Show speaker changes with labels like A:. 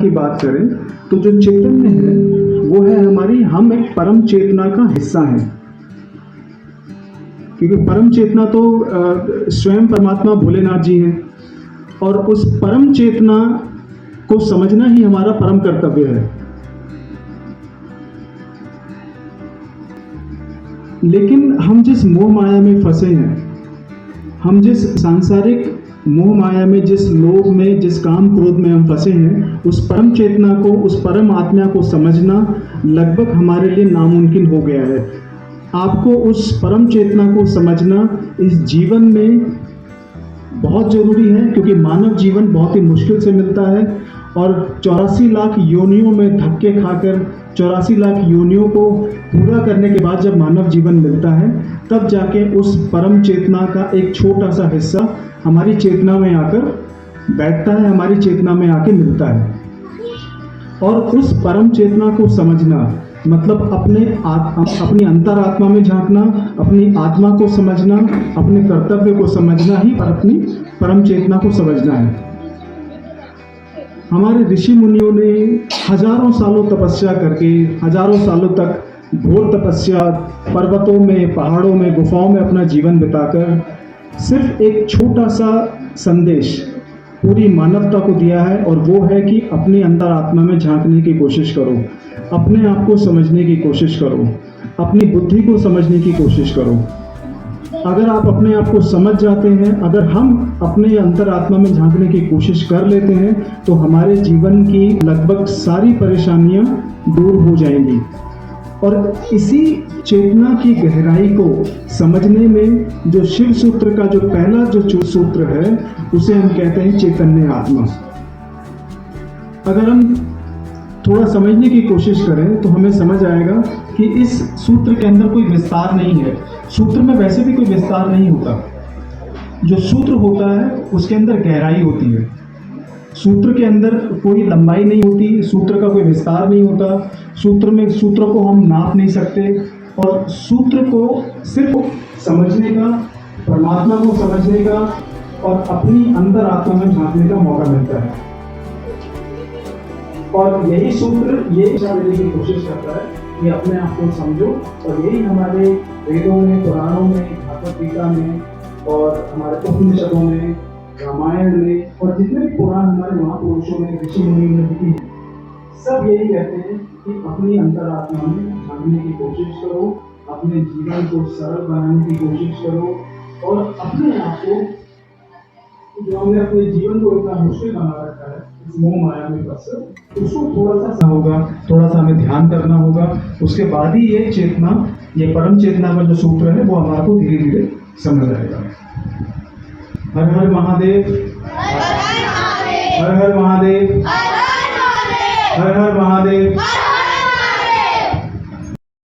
A: की बात करें तो जो चैतन्य है वो है हमारी, हम एक परम चेतना का हिस्सा हैं, क्योंकि परम चेतना तो स्वयं परमात्मा भोलेनाथ जी हैं और उस परम चेतना को समझना ही हमारा परम कर्तव्य है। लेकिन हम जिस मोह माया में फंसे हैं, हम जिस सांसारिक मोह माया में, जिस लोभ में, जिस काम क्रोध में हम फंसे हैं, उस परम चेतना को, उस परम आत्मा को समझना लगभग हमारे लिए नामुमकिन हो गया है। आपको उस परम चेतना को समझना इस जीवन में बहुत जरूरी है, क्योंकि मानव जीवन बहुत ही मुश्किल से मिलता है और 84 लाख योनियों में धक्के खाकर 84 लाख योनियों को पूरा करने के बाद जब मानव जीवन मिलता है, तब जाके उस परम चेतना का एक छोटा सा हिस्सा हमारी चेतना में आकर बैठता है, हमारी चेतना में आके मिलता है। और उस परम चेतना को समझना मतलब अपनी अंतरात्मा में झांकना, अपनी आत्मा को समझना, अपने कर्तव्य को समझना ही और अपनी परम चेतना को समझना है। हमारे ऋषि मुनियों ने हजारों सालों तपस्या करके, हजारों सालों तक घोर तपस्या, पर्वतों में, पहाड़ों में, गुफाओं में अपना जीवन बिताकर सिर्फ एक छोटा सा संदेश पूरी मानवता को दिया है, और वो है कि अपने अंतरात्मा में झांकने की कोशिश करो, अपने आप को समझने की कोशिश करो, अपनी बुद्धि को समझने की कोशिश करो। अगर आप अपने आप को समझ जाते हैं, अगर हम अपने अंतरात्मा में झांकने की कोशिश कर लेते हैं, तो हमारे जीवन की लगभग सारी परेशानियां दूर हो जाएंगी। और इसी चेतना की गहराई को समझने में जो शिव सूत्र का जो पहला जो सूत्र है, उसे हम कहते हैं चैतन्य आत्मा। अगर हम थोड़ा समझने की कोशिश करें तो हमें समझ आएगा कि इस सूत्र के अंदर कोई विस्तार नहीं है। सूत्र में वैसे भी कोई विस्तार नहीं होता। जो सूत्र होता है उसके अंदर गहराई होती है। सूत्र के अंदर कोई लंबाई नहीं होती, सूत्र का कोई विस्तार नहीं होता, सूत्र को हम नाप नहीं सकते, और सूत्र को सिर्फ समझने का, परमात्मा को समझने का और अपनी अंतरात्मा में झांकने का मौका मिलता है। और यही सूत्र ये दिशा देने की कोशिश करता है कि अपने आप को समझो, और यही हमारे वेदों में, पुराणों में, भगवद गीता में और हमारे उपनिषदों में, रामायण में और जितने भी पुराण हमारे महापुरुषों ने, ऋषि मुनियों ने लिखी है, सब यही कहते हैं कि अपनी अंतरात्मा में झांकने की कोशिश करो, अपने जीवन को सरल बनाने की कोशिश करो, और अपने आप को, जो हमने अपने जीवन को इतना मुश्किल बना रखा है इस मोह माया में फंस, उसको थोड़ा सा होगा, थोड़ा सा हमें ध्यान करना होगा। उसके बाद ही ये चेतना, ये परम चेतना का जो सूत्र है वो हमारे को धीरे धीरे समझ आएगा। हर हर महादेव, हर हर महादेव, हर हर महादेव।